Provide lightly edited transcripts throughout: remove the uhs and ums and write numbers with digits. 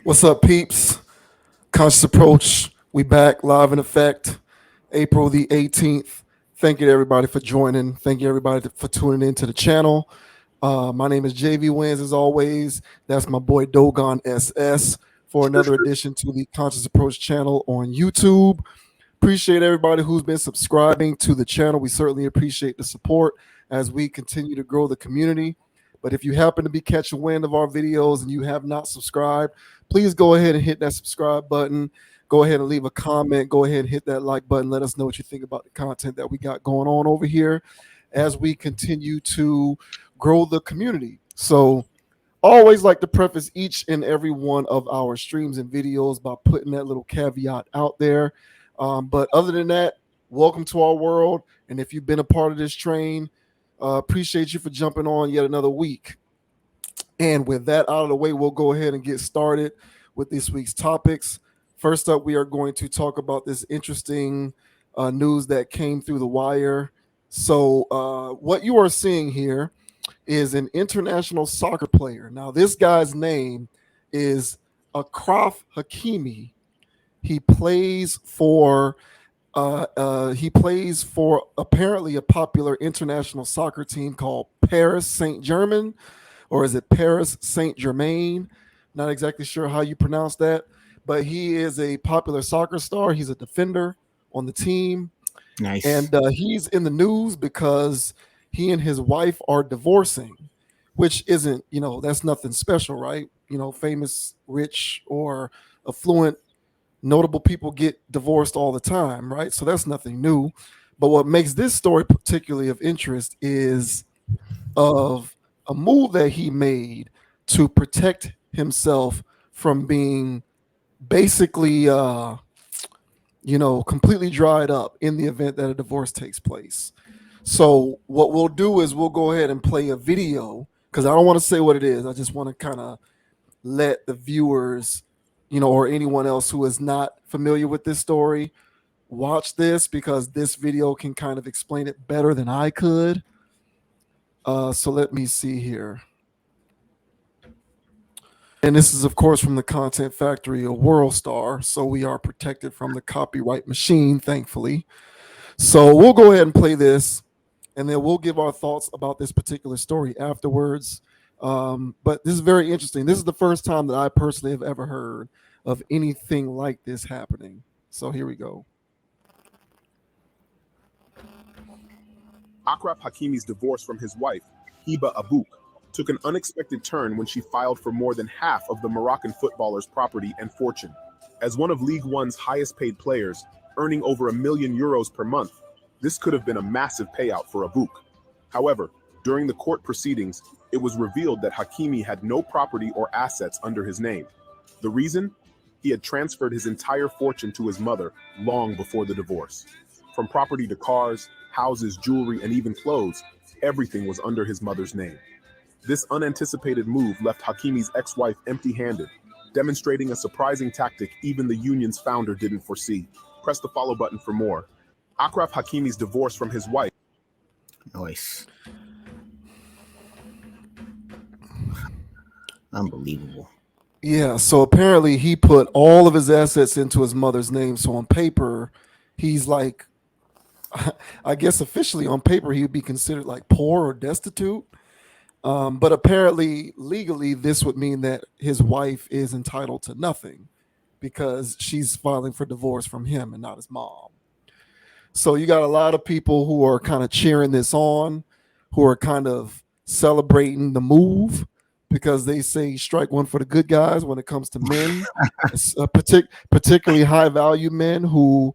What's up, peeps? Conscious Approach. We back live in effect, April the 18th. Thank you to everybody for joining. Thank you everybody for tuning into the channel. My name is JV Wins as always. That's my boy Dogon SS for another edition to the Conscious Approach channel on YouTube. Appreciate everybody who's been subscribing to the channel. We certainly appreciate the support as we continue to grow the community. But if you happen to be catching wind of our videos and you have not subscribed, please go ahead and hit that subscribe button. Go ahead and leave a comment. Go ahead and hit that like button. Let us know what you think about the content that we got going on over here as we continue to grow the community. So, always like to preface each and every one of our streams and videos by putting that little caveat out there. But other than that, welcome to our world. And if you've been a part of this train, appreciate you for jumping on yet another week. And with that out of the way, we'll go ahead and get started with this week's topics. First up, we are going to talk about this interesting news that came through the wire. So, what you are seeing here is an international soccer player. Now, this guy's name is Achraf Hakimi. He plays for apparently a popular international soccer team called Paris Saint-Germain, or is it Paris Saint-Germain? Not exactly sure how you pronounce that, but he is a popular soccer star. He's a defender on the team. Nice. And he's in the news because he and his wife are divorcing, which isn't, that's nothing special, right? Famous, rich, or affluent, notable people get divorced all the time, right? So that's nothing new. But what makes this story particularly of interest is of a move that he made to protect himself from being basically, completely dried up in the event that a divorce takes place. So what we'll do is we'll go ahead and play a video because I don't want to say what it is. I just want to kind of let the viewers, or anyone else who is not familiar with this story, watch this because this video can kind of explain it better than I could. So let me see here. And this is, of course, from the content factory of WorldStar. So we are protected from the copyright machine, thankfully. So we'll go ahead and play this, and then we'll give our thoughts about this particular story afterwards. But this is very interesting. This is the first time that I personally have ever heard of anything like this happening. So here we go. Achraf Hakimi's divorce from his wife, Hiba Abouk, took an unexpected turn when she filed for more than half of the Moroccan footballer's property and fortune. As one of League One's highest paid players, earning over €1 million per month, this could have been a massive payout for Abouk. However, during the court proceedings, it was revealed that Hakimi had no property or assets under his name. The reason? He had transferred his entire fortune to his mother long before the divorce. From property to cars, houses, jewelry, and even clothes, everything was under his mother's name. This unanticipated move left Hakimi's ex-wife empty-handed, demonstrating a surprising tactic even the union's founder didn't foresee. Press the follow button for more. Achraf Hakimi's divorce from his wife. Nice. Unbelievable. Yeah, so apparently he put all of his assets into his mother's name. So on paper, he's like, I guess officially on paper, he would be considered like poor or destitute. But apparently, legally, this would mean that his wife is entitled to nothing because she's filing for divorce from him and not his mom. So you got a lot of people who are kind of cheering this on, who are kind of celebrating the move because they say strike one for the good guys when it comes to men, particularly high value men who,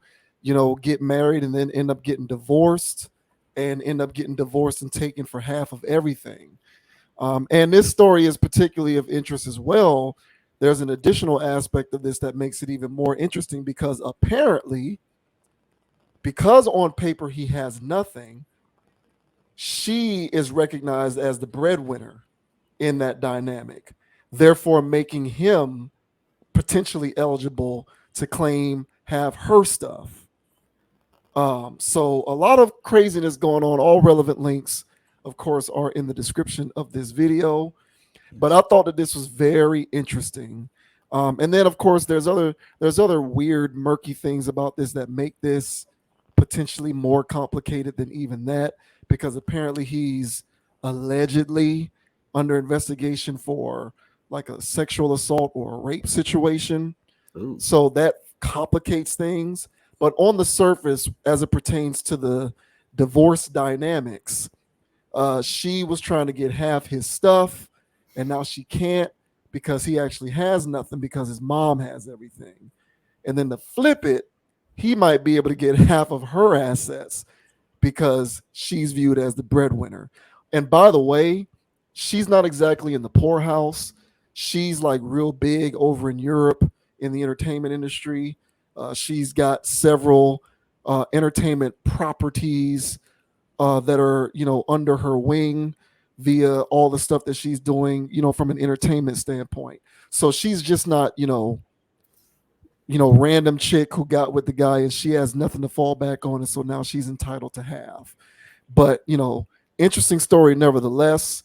get married and then end up getting divorced and taken for half of everything. And this story is particularly of interest as well. There's an additional aspect of this that makes it even more interesting because apparently, because on paper he has nothing, she is recognized as the breadwinner in that dynamic, therefore making him potentially eligible to have her stuff. So a lot of craziness going on. All relevant links, of course, are in the description of this video. But I thought that this was very interesting And then of course there's other weird murky things about this that make this potentially more complicated than even that, because apparently he's allegedly under investigation for like a sexual assault or a rape situation. Ooh. So that complicates things. But on the surface, as it pertains to the divorce dynamics, she was trying to get half his stuff, and now she can't because he actually has nothing because his mom has everything. And then to flip it, he might be able to get half of her assets because she's viewed as the breadwinner. And by the way, she's not exactly in the poorhouse. She's like real big over in Europe in the entertainment industry. She's got several entertainment properties that are, under her wing via all the stuff that she's doing, from an entertainment standpoint. So she's just not, random chick who got with the guy and she has nothing to fall back on, and so now she's entitled to have. But interesting story nevertheless.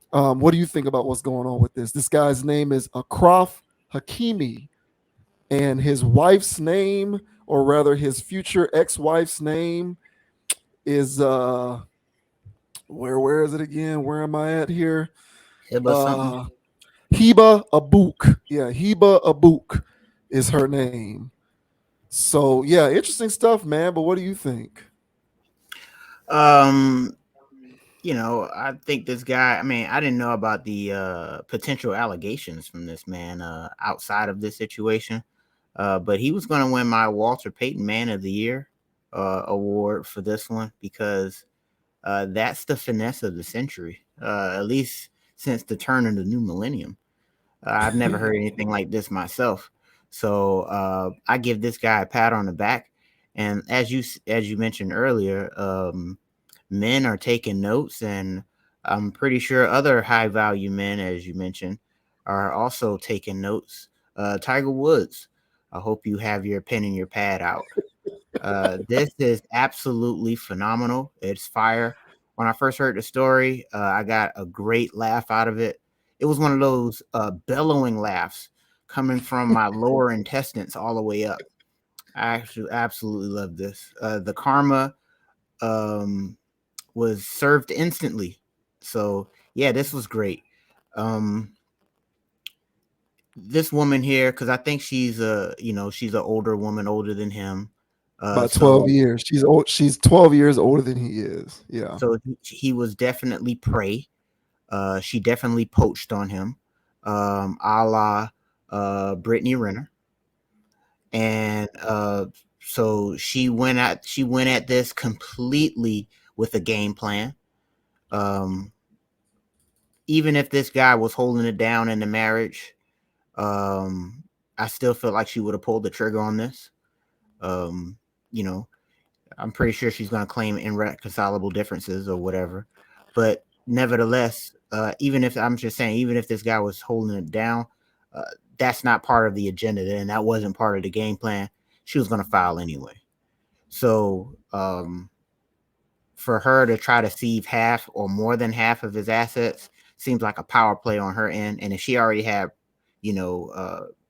What do you think about what's going on with this? This guy's name is Achraf Hakimi, and his wife's name, or rather his future ex-wife's name, is where is it again? Where am I at here? Hibba something. Uh Heba Abouk. Yeah, Heba Abouk is her name. So yeah, interesting stuff, man. But what do you think? Um, I think this guy, I mean, I didn't know about the potential allegations from this man outside of this situation. But he was going to win my Walter Payton Man of the Year award for this one because that's the finesse of the century, at least since the turn of the new millennium. I've never heard anything like this myself. So I give this guy a pat on the back. And as you mentioned earlier, men are taking notes, and I'm pretty sure other high value men, as you mentioned, are also taking notes. Tiger Woods, I hope you have your pen and your pad out. This is absolutely phenomenal. It's fire. When I first heard the story, I got a great laugh out of it. It was one of those bellowing laughs coming from my lower intestines all the way up. I actually absolutely love this. The karma um, was served instantly. So yeah, this was great. Um, this woman here, because I think she's an older woman, older than him. About 12 So years. She's 12 years older than he is. Yeah. so he was definitely prey. She definitely poached on him, a la Brittany Renner, and so she went at this completely with a game plan. Um, Even if this guy was holding it down in the marriage, um, I still feel like she would have pulled the trigger on this. Um, you know, I'm pretty sure she's going to claim irreconcilable differences or whatever. But nevertheless, even if I'm just saying, even if this guy was holding it down, uh, that's not part of the agenda, and that wasn't part of the game plan. She was going to file anyway. So for her to try to sieve half or more than half of his assets seems like a power play on her end. And if she already had,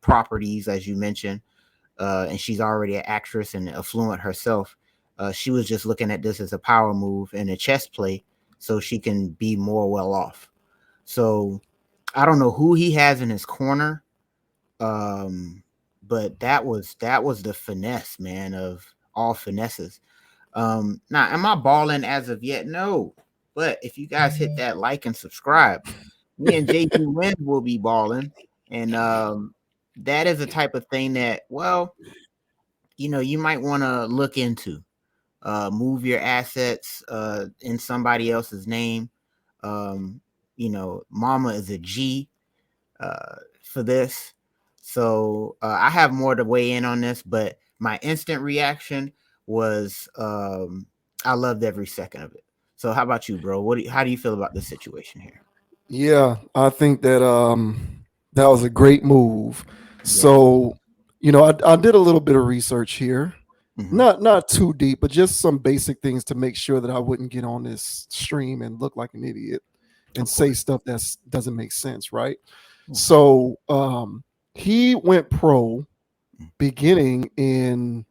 properties, as you mentioned, and she's already an actress and affluent herself, she was just looking at this as a power move and a chess play so she can be more well off. So I don't know who he has in his corner, um, but that was the finesse, man, of all finesses. Now, am I balling as of yet? No. But if you guys hit that like and subscribe, me and JG Wins will be balling. And that is a type of thing that, well, you might want to look into. Move your assets in somebody else's name. Mama is a G for this. So I have more to weigh in on this, but my instant reaction was I loved every second of it. So how about you, bro? How do you feel about this situation here? Yeah, I think that was a great move. Yeah. So, I did a little bit of research here. Hmm. Not too deep, but just some basic things to make sure that I wouldn't get on this stream and look like an idiot and Of say course. stuff that doesn't make sense, right? Yeah. So, He went pro beginning in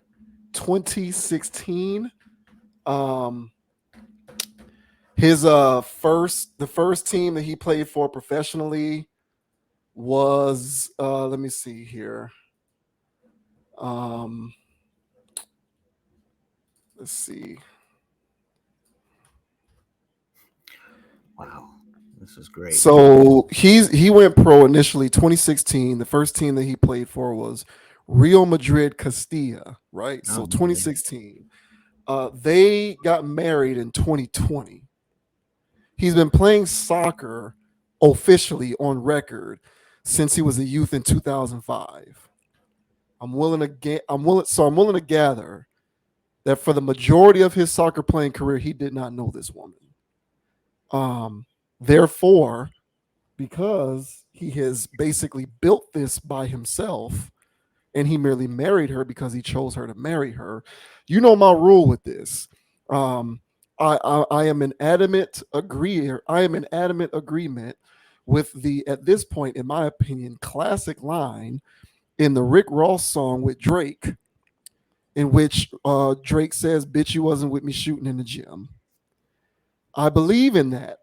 2016. Um, his the first team that he played for professionally was let me see here. Um, let's see. Wow, this is great. So he went pro initially 2016. The first team that he played for was Real Madrid Castilla, right? Oh, So okay. 2016. They got married in 2020. He's been playing soccer officially on record since he was a youth in 2005. I'm willing to gather that for the majority of his soccer playing career, he did not know this woman. Therefore, because he has basically built this by himself and he merely married her because he chose her to marry her. You know my rule with this. Um, I am an adamant agreeer. I am in adamant agreement with the, at this point, in my opinion, classic line in the Rick Ross song with Drake, in which Drake says, "Bitch, you wasn't with me shooting in the gym." I believe in that.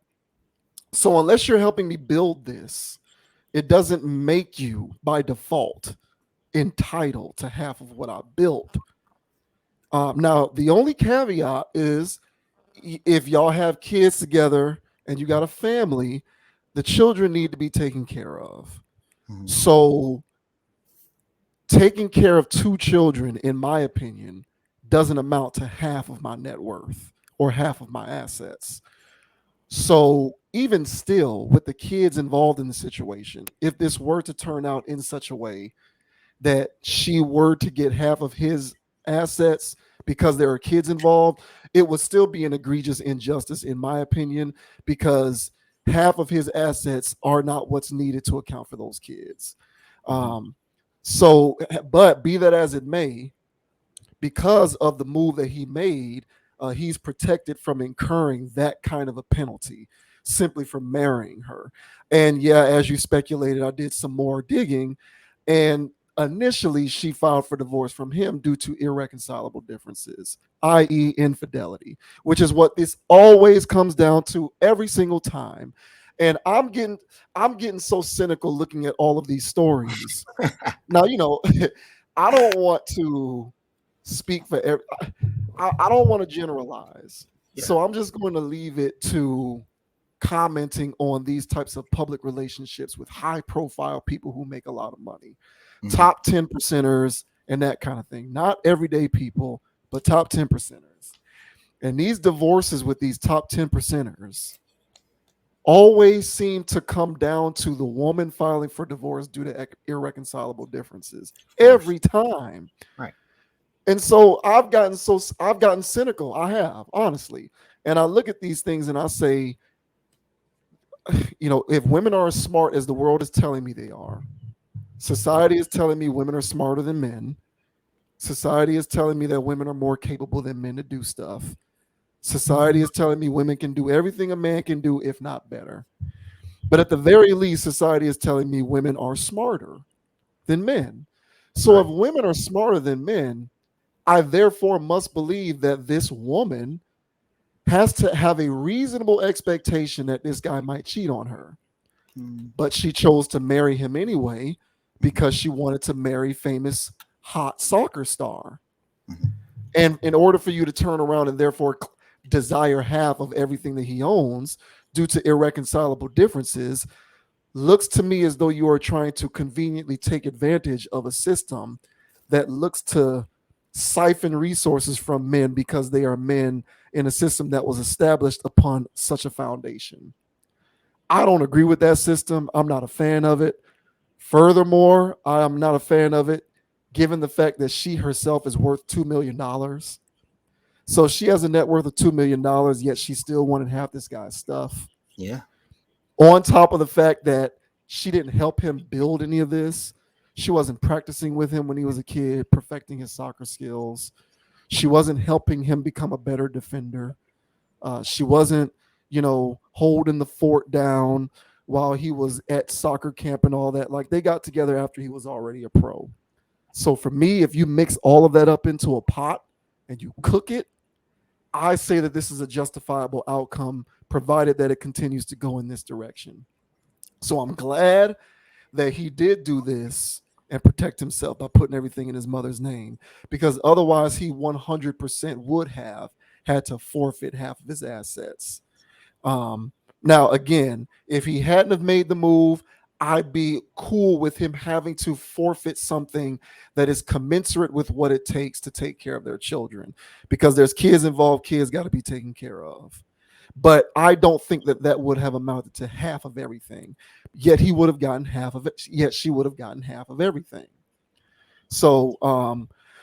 So unless you're helping me build this, it doesn't make you by default entitled to half of what I built. Now, the only caveat is if y'all have kids together and you got a family, the children need to be taken care of. Mhm. So, taking care of two children, in my opinion, doesn't amount to half of my net worth or half of my assets. So, even still, with the kids involved in the situation, if this were to turn out in such a way that she were to get half of his assets because there are kids involved, it would still be an egregious injustice, in my opinion, because half of his assets are not what's needed to account for those kids. Mhm. Um, so, but be that as it may, because of the move that he made, he's protected from incurring that kind of a penalty simply for marrying her. And yeah, as you speculated, I did some more digging, and initially she filed for divorce from him due to irreconcilable differences, i.e., infidelity, which is what this always comes down to every single time. And I'm getting so cynical looking at all of these stories. Now, I don't want to speak for every, I don't want to generalize. Yeah. So I'm just going to leave it to commenting on these types of public relationships with high profile people who make a lot of money, Mhm. top 10 percenters and that kind of thing. Not everyday people, but top 10 percenters. And these divorces with these top 10 percenters always seem to come down to the woman filing for divorce due to irreconcilable differences Of course. every time. Right. And so I've gotten cynical. I have, honestly. And I look at these things and I say, if women are as smart as the world is telling me they are, society is telling me women are smarter than men. Society is telling me that women are more capable than men to do stuff. Society is telling me women can do everything a man can do, if not better. But at the very least, society is telling me women are smarter than men. So if Right. women are smarter than men, I therefore must believe that this woman has to have a reasonable expectation that this guy might cheat on her. Mhm. But she chose to marry him anyway Mhm. because she wanted to marry famous hot soccer star. Mhm. And in order for you to turn around and therefore desire half of everything that he owns due to irreconcilable differences, looks to me as though you are trying to conveniently take advantage of a system that looks to siphon resources from men because they are men in a system that was established upon such a foundation. I don't agree with that system. I'm not a fan of it. Furthermore, I am not a fan of it given the fact that she herself is worth $2 million. So she has a net worth of $2 million, yet she still wanted half this guy's stuff. Yeah. On top of the fact that she didn't help him build any of this. She wasn't practicing with him when he was a kid, perfecting his soccer skills. She wasn't helping him become a better defender. She wasn't, holding the fort down while he was at soccer camp and all that. Like they got together after he was already a pro. So for me, if you mix all of that up into a pot and you cook it, I say that this is a justifiable outcome, provided that it continues to go in this direction. So I'm glad that he did do this and protect himself by putting everything in his mother's name, because otherwise he 100% would have had to forfeit half of his assets. Um, Now, again, if he hadn't have made the move, I'd be cool with him having to forfeit something that is commensurate with what it takes to take care of their children, because there's kids involved, kids got to be taken care of. But I don't think that that would have amounted to half of everything. Yet he would have gotten half of it. Yet she would have gotten half of everything. So,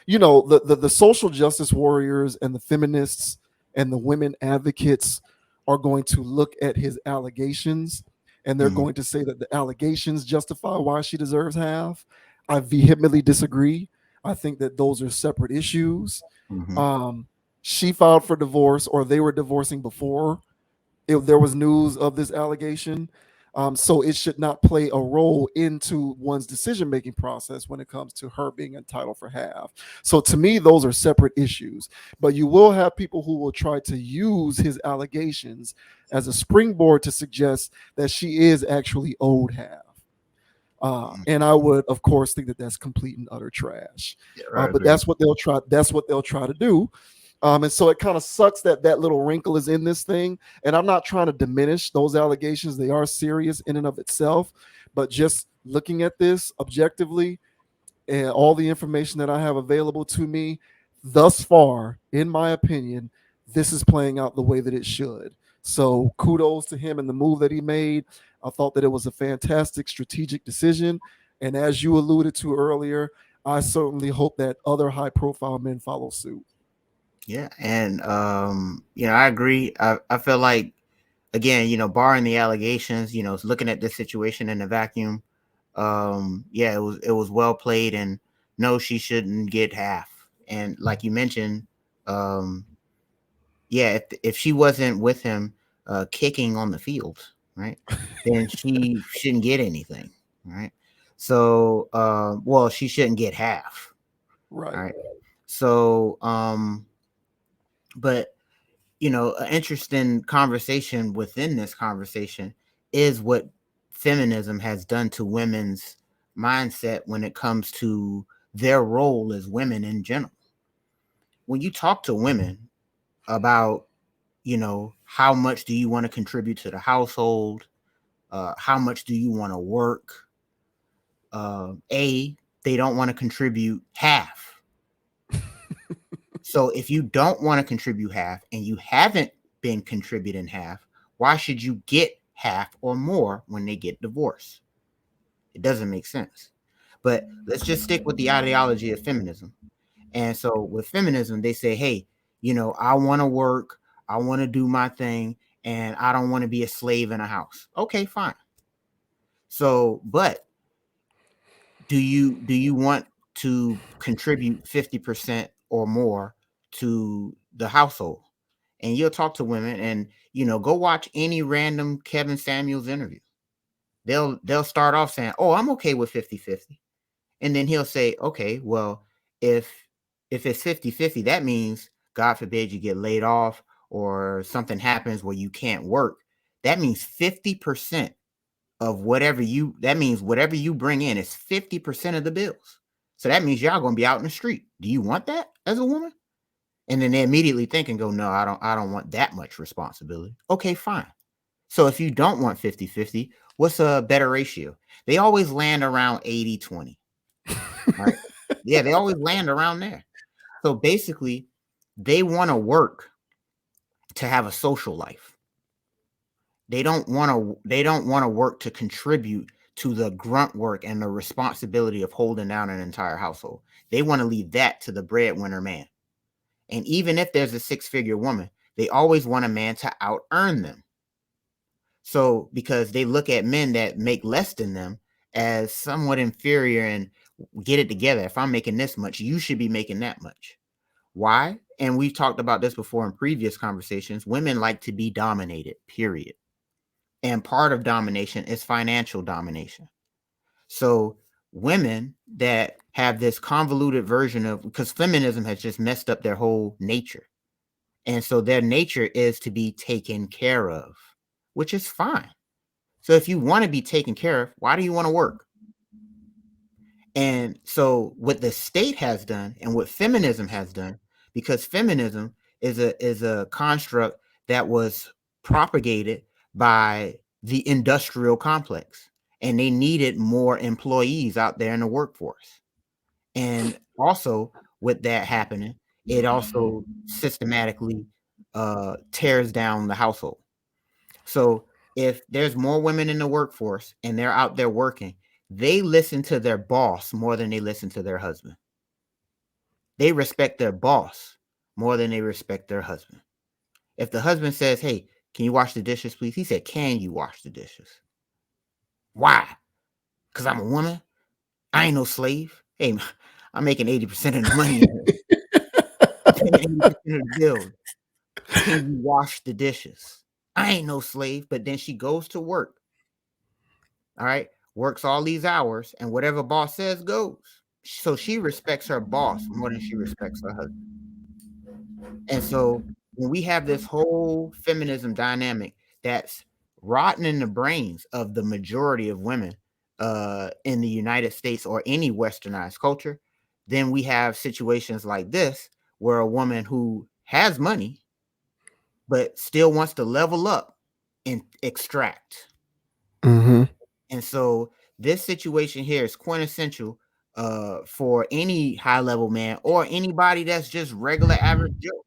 the social justice warriors and the feminists and the women advocates are going to look at his allegations, and they're Mhm. going to say that the allegations justify why she deserves half. I vehemently disagree. I think that those are separate issues. Mhm. Um, she filed for divorce, or they were divorcing before if there was news of this allegation. So it should not play a role into one's decision making process when it comes to her being entitled for half. So to me, those are separate issues. But you will have people who will try to use his allegations as a springboard to suggest that she is actually owed half. And I would, of course, think that that's complete and utter trash. Yeah, right, But agree. that's what they'll try. That's what they'll try to do. And so it kind of sucks that that little wrinkle is in this thing. And I'm not trying to diminish those allegations; they are serious in and of itself. But just looking at this objectively, and all the information that I have available to me thus far, in my opinion, this is playing out the way that it should. So kudos to him and the move that he made. I thought that it was a fantastic strategic decision. And as you alluded to earlier, I certainly hope that other high profile men follow suit. Yeah, and I agree. I feel like, again, barring the allegations, looking at this situation in a vacuum, yeah, it was well played, and no, she shouldn't get half. And like you mentioned, um, yeah, if she wasn't with him, kicking on the field, right, then she shouldn't get anything, right? So, well, she shouldn't get half, all Right. right. So, but an interesting conversation within this conversation is what feminism has done to women's mindset when it comes to their role as women in general. When you talk to women about, how much do you want to contribute to the household, how much do you want to work, they don't want to contribute half. So if you don't want to contribute half and you haven't been contributing half, why should you get half or more when they get divorced? It doesn't make sense. But let's just stick with the ideology of feminism. And so with feminism, they say, hey, I want to work, I want to do my thing, and I don't want to be a slave in a house. Okay, fine. So, but do you want to contribute 50% or more to the household? And you'll talk to women, and go watch any random Kevin Samuels interview. They'll start off saying, oh, I'm okay with 50-50. And then he'll say, okay, well, if it's 50-50, that means, God forbid, you get laid off or something happens where you can't work. That means 50% of whatever you bring in is 50% of the bills. So that means y'all gonna be out in the street. Do you want that as a woman? And then they immediately think and go, no, I don't want that much responsibility. Okay, fine. So if you don't want 50-50, what's a better ratio? They always land around 80-20. Right? Yeah, they always land around there. So basically, they want to work to have a social life. They don't want to work to contribute to the grunt work and the responsibility of holding down an entire household. They want to leave that to the breadwinner man. And even if there's a six-figure woman, they always want a man to out earn them. So because they look at men that make less than them as somewhat inferior and get it together. If I'm making this much, you should be making that much. Why? And we've talked about this before in previous conversations. Women like to be dominated, period. And part of domination is financial domination. So women that have this convoluted version of, because feminism has just messed up their whole nature. And so their nature is to be taken care of, which is fine. So if you want to be taken care of, why do you want to work? And so what the state has done and what feminism has done, because feminism is a construct that was propagated by the industrial complex, and they needed more employees out there in the workforce. And also with that happening, it also systematically tears down the household. So if there's more women in the workforce and they're out there working, they listen to their boss more than they listen to their husband. They respect their boss more than they respect their husband. If the husband says, "Hey, can you wash the dishes, please?" He said, "Can you wash the dishes?" Why? Because I'm a woman. I ain't no slave. Hey, I'm making 80% of the money. I'm paying 80% of the bills. Can you wash the dishes? I ain't no slave. But then she goes to work. All right. Works all these hours, and whatever boss says goes. So she respects her boss more than she respects her husband. And so when we have this whole feminism dynamic that's rotten in the brains of the majority of women in the United States or any westernized culture, then we have situations like this where a woman who has money but still wants to level up and extract. Mm-hmm. And so this situation here is quintessential for any high level man or anybody that's just regular average Joe.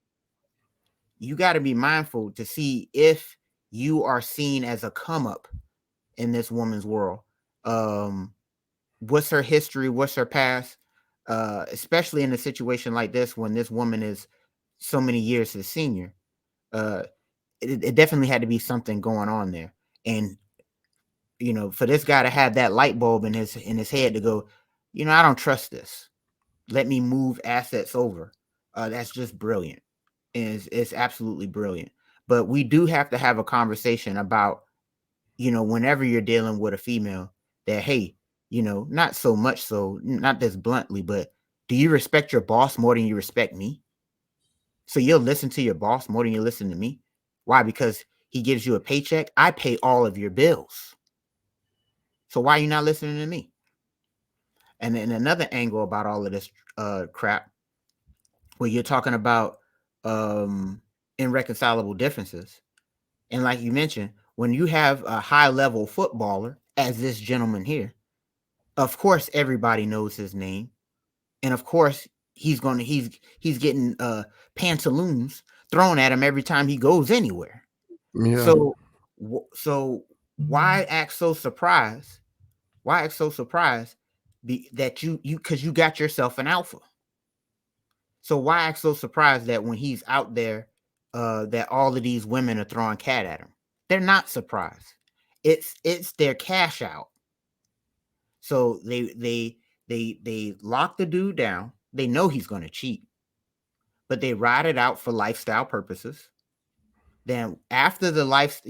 You got to be mindful to see if you are seen as a come up in this woman's world. What's her history? What's her past? Especially in a situation like this, when this woman is so many years his senior, it definitely had to be something going on there. And for this guy to have that light bulb in his head to go, I don't trust this. Let me move assets over. That's just brilliant. It's absolutely brilliant. But we do have to have a conversation about, whenever you're dealing with a female, that, hey, not so much so, not this bluntly, but do you respect your boss more than you respect me? So you'll listen to your boss more than you listen to me. Why? Because he gives you a paycheck. I pay all of your bills. So why are you not listening to me? And then another angle about all of this crap, where you're talking about irreconcilable differences. And like you mentioned, when you have a high level footballer, as this gentleman here, of course everybody knows his name. And of course he's getting pantaloons thrown at him every time he goes anywhere. Yeah. So why act so surprised? Why act so surprised that you because you got yourself an alpha? So why act so surprised that when he's out there, that all of these women are throwing cat at him? They're not surprised. It's their cash out. So they lock the dude down. They know he's going to cheat, but they ride it out for lifestyle purposes. Then after the life,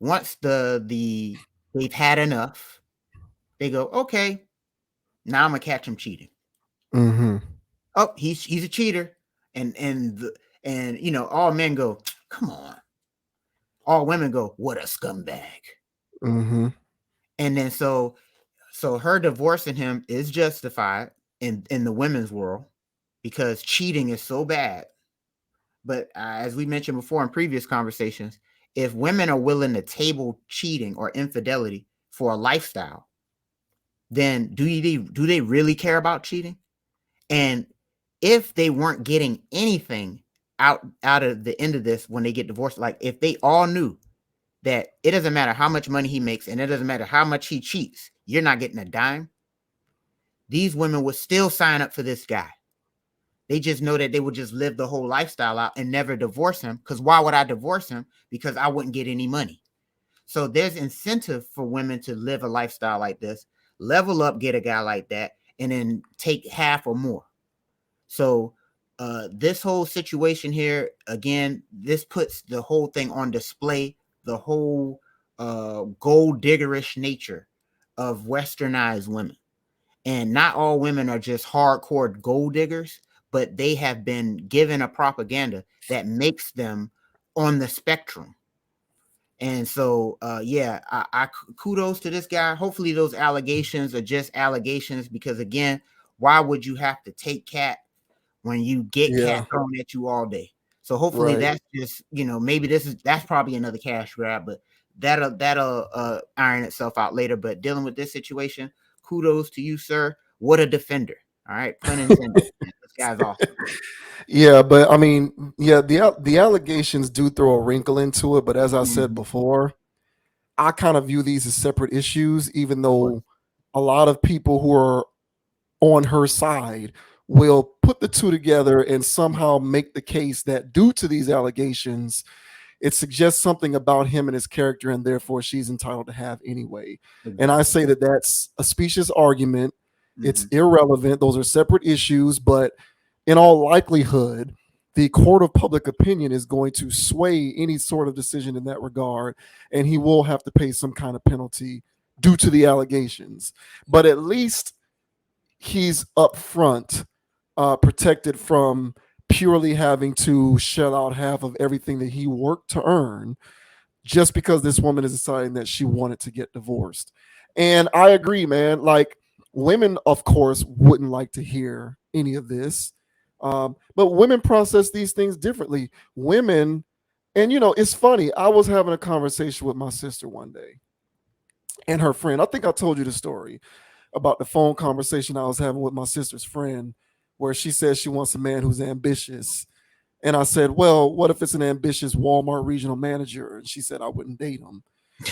once they've had enough, they go, okay, now I'm gonna catch him cheating. Mm-hmm. Oh, he's a cheater, and all men go, come on. All women go, what a scumbag. Mm-hmm. And then so her divorcing him is justified in the women's world because cheating is so bad. But as we mentioned before in previous conversations, if women are willing to table cheating or infidelity for a lifestyle, then do they really care about cheating? And if they weren't getting anything out of the end of this when they get divorced, like if they all knew that it doesn't matter how much money he makes and it doesn't matter how much he cheats, you're not getting a dime, these women would still sign up for this guy. They just know that they would just live the whole lifestyle out and never divorce him. Because why would I divorce him? Because I wouldn't get any money. So there's incentive for women to live a lifestyle like this, level up, get a guy like that, and then take half or more. So this whole situation here, again, this puts the whole thing on display, the whole gold diggerish nature of westernized women. And not all women are just hardcore gold diggers, but they have been given a propaganda that makes them on the spectrum. And so, yeah, I kudos to this guy. Hopefully, those allegations are just allegations because, again, why would you have to take cat when you get cat Yeah, thrown at you all day? So hopefully right. that's just, maybe that's probably another cash grab, but that'll iron itself out later. But dealing with this situation, kudos to you, sir. What a defender. All right, pun intended. This guy's awesome. Yeah, but I mean, yeah, the allegations do throw a wrinkle into it. But as I said Mhm. before, I kind of view these as separate issues, even Of course. though a lot of people who are on her side will put the two together and somehow make the case that due to these allegations, it suggests something about him and his character, and therefore she's entitled to have anyway. And I Exactly. say that that's a specious argument. It's Hmm. irrelevant. Those are separate issues, but in all likelihood, the court of public opinion is going to sway any sort of decision in that regard, and he will have to pay some kind of penalty due to the allegations. But at least he's upfront, protected from purely having to shell out half of everything that he worked to earn just because this woman is deciding that she wanted to get divorced. And I agree, man. Like, women, of course, wouldn't like to hear any of this. But women process these things differently. Women, and it's funny. I was having a conversation with my sister one day and her friend. I think I told you the story about the phone conversation I was having with my sister's friend, where she says she wants a man who's ambitious. And I said, well, what if it's an ambitious Walmart regional manager? And she said, I wouldn't date him.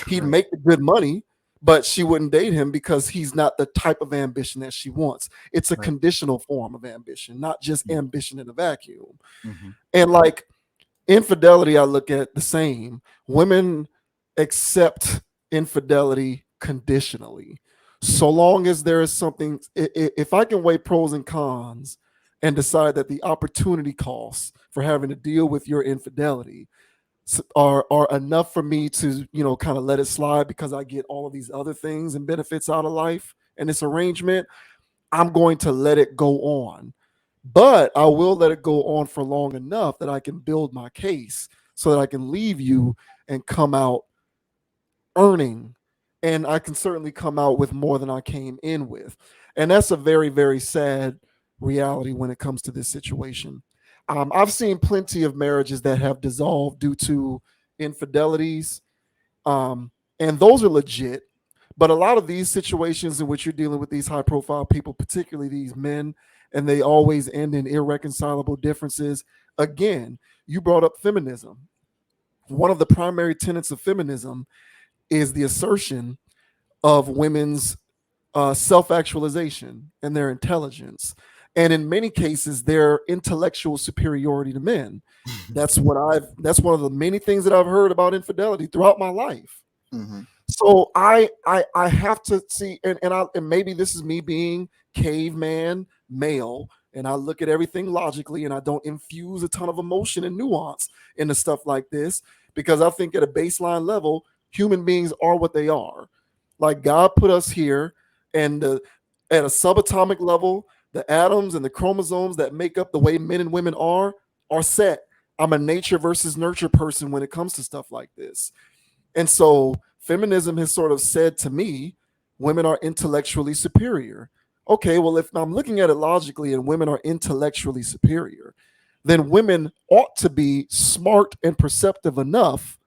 He'd Right. make the good money, but she wouldn't date him because he's not the type of ambition that she wants. It's a Right. conditional form of ambition, not just ambition in a vacuum. Mm-hmm. And like infidelity, I look at the same. Women accept infidelity conditionally. So long as there is something, if I can weigh pros and cons and decide that the opportunity costs for having to deal with your infidelity are enough for me to, kind of let it slide because I get all of these other things and benefits out of life and this arrangement, I'm going to let it go on. But I will let it go on for long enough that I can build my case so that I can leave you and come out earning. And I can certainly come out with more than I came in with. And that's a very, very sad reality when it comes to this situation. I've seen plenty of marriages that have dissolved due to infidelities, um, and those are legit. But a lot of these situations in which you're dealing with these high profile people, particularly these men, and they always end in irreconcilable differences. Again, you brought up feminism. One of the primary tenets of feminism is the assertion of women's self actualization and their intelligence. And in many cases, their intellectual superiority to men. That's one of the many things that I've heard about infidelity throughout my life. Mm-hmm. So I have to see, and maybe this is me being caveman male, and I look at everything logically, and I don't infuse a ton of emotion and nuance into stuff like this because I think at a baseline level, human beings are what they are. Like God put us here, and at a subatomic level, the atoms and the chromosomes that make up the way men and women are set. I'm a nature versus nurture person when it comes to stuff like this. And so feminism has sort of said to me, women are intellectually superior. Okay, well, if I'm looking at it logically and women are intellectually superior, then women ought to be smart and perceptive enough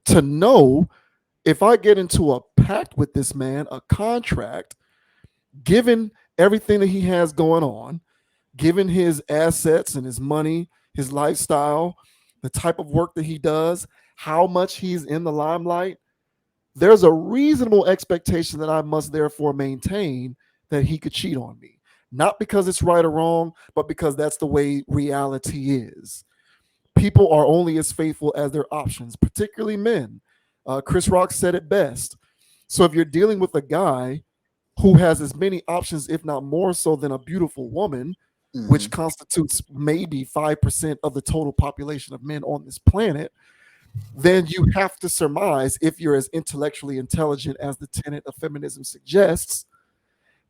to know if I get into a pact with this man, a contract, given everything that he has going on, given his assets and his money, his lifestyle, the type of work that he does, how much he's in the limelight, there's a reasonable expectation that I must therefore maintain that he could cheat on me. Not because it's right or wrong, but because that's the way reality is. People are only as faithful as their options, particularly men. Chris Rock said it best. So if you're dealing with a guy who has as many options, if not more so, than a beautiful woman, Mm-hmm. which constitutes maybe 5% of the total population of men on this planet, then you have to surmise, if you're as intellectually intelligent as the tenet of feminism suggests,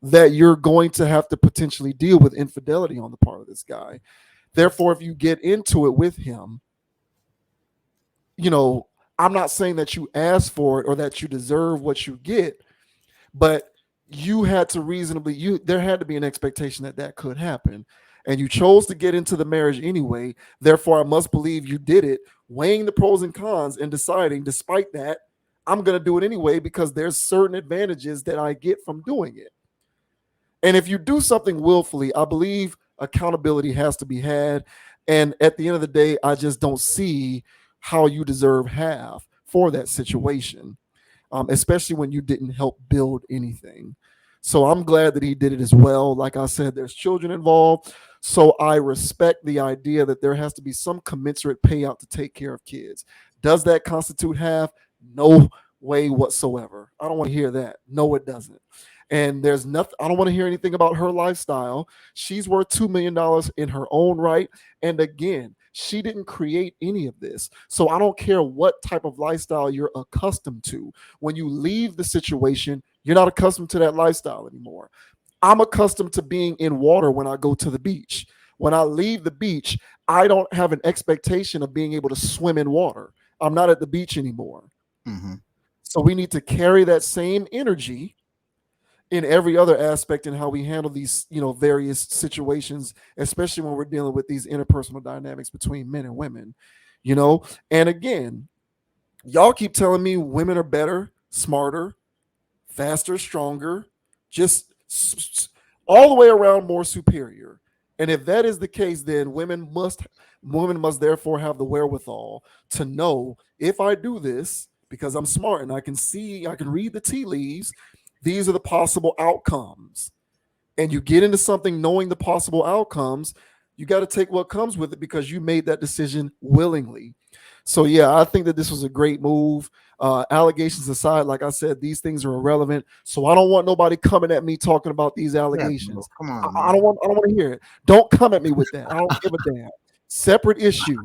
that you're going to have to potentially deal with infidelity on the part of this guy. Therefore, if you get into it with him, you know, I'm not saying that you asked for it or that you deserve what you get, but you had to reasonably, there had to be an expectation that that could happen, and you chose to get into the marriage anyway. Therefore, I must believe you did it weighing the pros and cons and deciding, despite that, I'm going to do it anyway because there's certain advantages that I get from doing it. And if you do something willfully, I believe accountability has to be had. And at the end of the day, I just don't see how you deserve half for that situation, especially when you didn't help build anything. So I'm glad that he did it as well. Like I said, there's children involved. So I respect the idea that there has to be some commensurate payout to take care of kids. Does that constitute half? No way whatsoever. I don't want to hear that. No, it doesn't. And there's nothing, I don't want to hear anything about her lifestyle. She's worth $2 million in her own right. And again, she didn't create any of this. So I don't care what type of lifestyle you're accustomed to. When you leave the situation, you're not accustomed to that lifestyle anymore. I'm accustomed to being in water when I go to the beach. When I leave the beach, I don't have an expectation of being able to swim in water. I'm not at the beach anymore. Mm-hmm. So we need to carry that same energy in every other aspect in how we handle these, various situations, especially when we're dealing with these interpersonal dynamics between men and women, you know. And again, y'all keep telling me women are better, smarter, faster, stronger, just all the way around more superior. And if that is the case, then women must therefore have the wherewithal to know, if I do this because I'm smart and I can read the tea leaves, these are the possible outcomes. And you get into something knowing the possible outcomes, you got to take what comes with it because you made that decision willingly. So yeah, I think that this was a great move. Allegations aside, like I said, these things are irrelevant. So I don't want nobody coming at me talking about these Yeah, bro, allegations. come I, on, I don't man. want. I don't want to hear it. Don't come at me with that. I don't give a damn. Separate issue.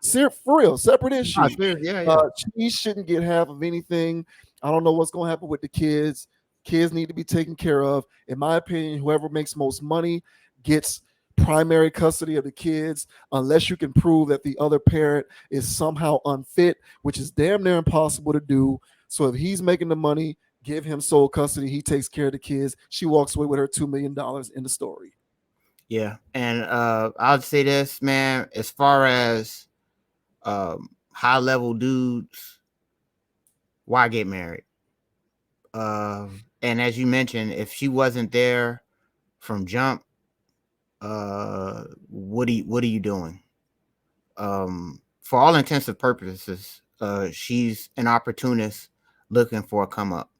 For real, separate issue. No, seriously, yeah, yeah. She shouldn't get half of anything. I don't know what's going to happen with the kids. Kids need to be taken care of. In my opinion, whoever makes most money gets primary custody of the kids, unless you can prove that the other parent is somehow unfit, which is damn near impossible to do. So if he's making the money, give him sole custody. He takes care of the kids. She walks away with her $2 million in the story. Yeah. And I'll say this, man, as far as high level dudes, why get married? And as you mentioned, if she wasn't there from jump, what are you doing? For all intents and purposes, she's an opportunist looking for a come up.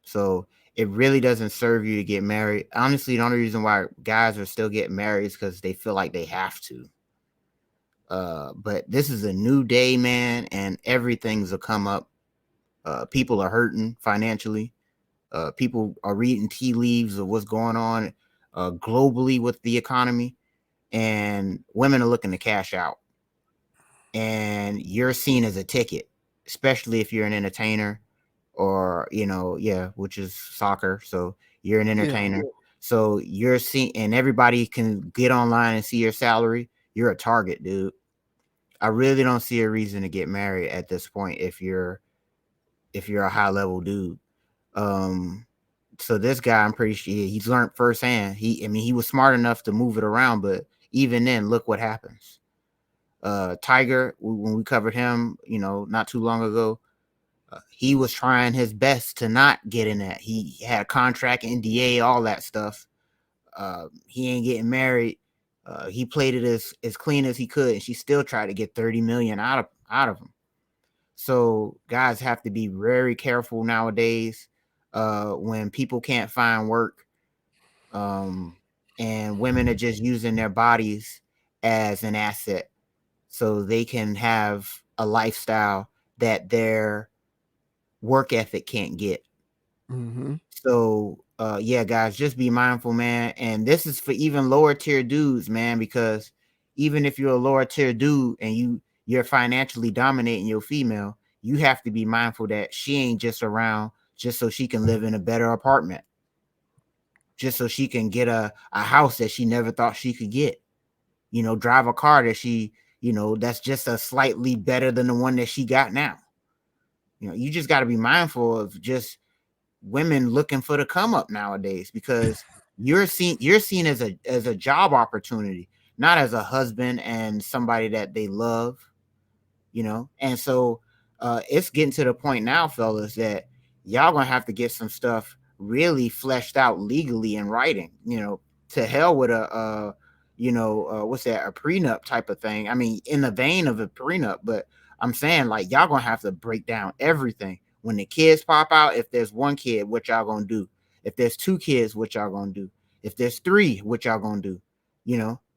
So it really doesn't serve you to get married. Honestly, the only reason why guys are still getting married is because they feel like they have to. But this is a new day, man, and everything's a come up. People are hurting financially. People are reading tea leaves of what's going on globally with the economy, and women are looking to cash out. And you're seen as a ticket, especially if you're an entertainer or, yeah, which is soccer. So you're an Yeah. entertainer. So you're seen, and everybody can get online and see your salary. You're a target, dude. I really don't see a reason to get married at this point if you're a high level dude. Um, so this guy, I'm pretty sure he's learned firsthand. He was smart enough to move it around, but even then, look what happens. Tiger, when we covered him, not too long ago, he was trying his best to not get in that. He had a contract, NDA, all that stuff. He ain't getting married. He played it as clean as he could, and she still tried to get 30 million out of him. So guys have to be very careful nowadays when people can't find work, and women are just using their bodies as an asset so they can have a lifestyle that their work ethic can't get. Mm-hmm. So yeah, guys, just be mindful, man. And this is for even lower tier dudes, man, because even if you're a lower tier dude and you're financially dominating your female, you have to be mindful that she ain't just around just so she can live in a better apartment, just so she can get a house that she never thought she could get, drive a car that that's just a slightly better than the one that she got now. You just got to be mindful of just women looking for the come up nowadays, because you're seen as a job opportunity, not as a husband and somebody that they love. And so it's getting to the point now, fellas, that y'all gonna have to get some stuff really fleshed out legally in writing. To hell with what's that, a prenup type of thing. I mean, in the vein of a prenup, but I'm saying, like, y'all gonna have to break down everything. When the kids pop out, if there's one kid, what y'all gonna do? If there's two kids, what y'all gonna do? If there's three, what y'all gonna do?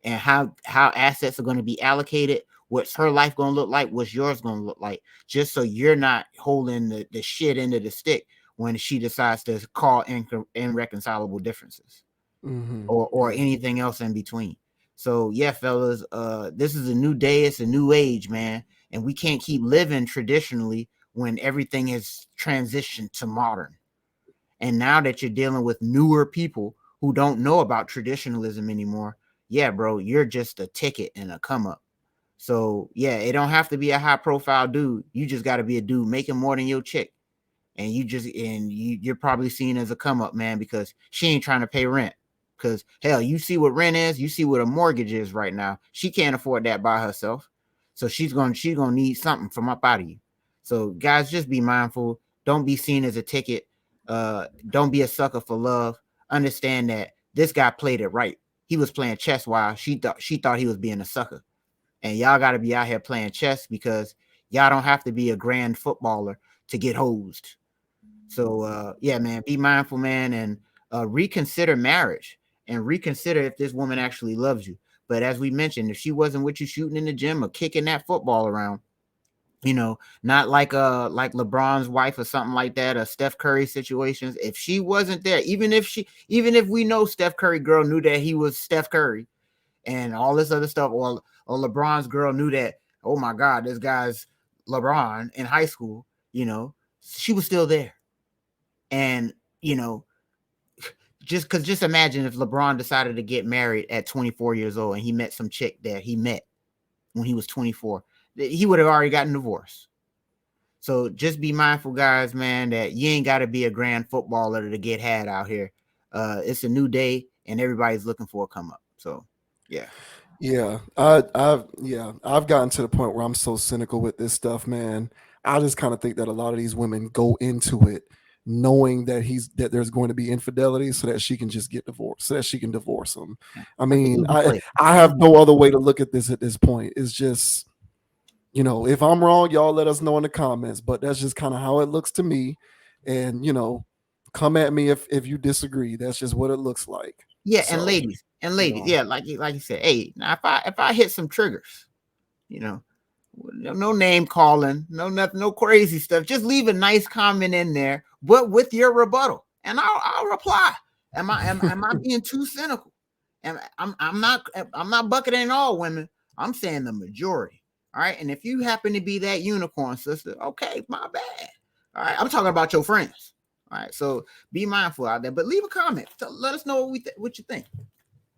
And how assets are going to be allocated, what's her life going to look like, what's yours going to look like, just so you're not holding the shit into the stick when she decides to call irreconcilable differences, or anything else in between. So yeah, fellas, this is a new day, it's a new age, man, and we can't keep living traditionally when everything has transitioned to modern. And now that you're dealing with newer people who don't know about traditionalism anymore, yeah, bro, you're just a ticket and a come up. So yeah, it don't have to be a high profile dude. You just got to be a dude making more than your chick, and you're probably seen as a come up, man, because she ain't trying to pay rent. Because hell, you see what rent is, you see what a mortgage is right now. She can't afford that by herself, so she's gonna need something from up out of you. So guys, just be mindful. Don't be seen as a ticket. Don't be a sucker for love. Understand that this guy played it right. He was playing chess while she thought he was being a sucker. And y'all got to be out here playing chess, because y'all don't have to be a grand footballer to get hosed. So yeah, man, be mindful, man, and reconsider marriage, and reconsider if this woman actually loves you. But as we mentioned, if she wasn't with you shooting in the gym or kicking that football around, not like LeBron's wife or something like that, or Steph Curry situations. If she wasn't there, even if we know Steph Curry girl knew that he was Steph Curry and all this other stuff, or LeBron's girl knew that, oh my God, this guy's LeBron in high school, she was still there. And, just imagine if LeBron decided to get married at 24 years old and he met some chick that he met when he was 24, he would have already gotten divorced. So just be mindful, guys, man, that you ain't got to be a grand footballer to get had out here. It's a new day and everybody's looking for a come up. So, yeah. Yeah, I've gotten to the point where I'm so cynical with this stuff, man. I just kind of think that a lot of these women go into it knowing that there's going to be infidelity, so that she can just get divorced, so that she can divorce him. I mean, I have no other way to look at this at this point. It's just, if I'm wrong, y'all let us know in the comments. But that's just kind of how it looks to me, and come at me if you disagree. That's just what it looks like. Yeah, So, and ladies, yeah, like you said, hey, now if I hit some triggers, no name calling, no nothing, no crazy stuff. Just leave a nice comment in there, but with your rebuttal, and I'll reply. Am I being too cynical? And I'm not bucketing all women. I'm saying the majority. All right, and if you happen to be that unicorn, sister, okay, my bad. All right, I'm talking about your friends. All right, so be mindful out there, but leave a comment. Let us know what you think.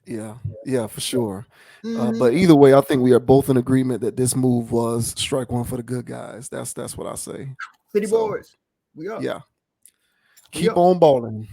Yeah, for sure. But either way, I think we are both in agreement that this move was strike one for the good guys. That's what I say. City boys, we up. Yeah, keep on balling.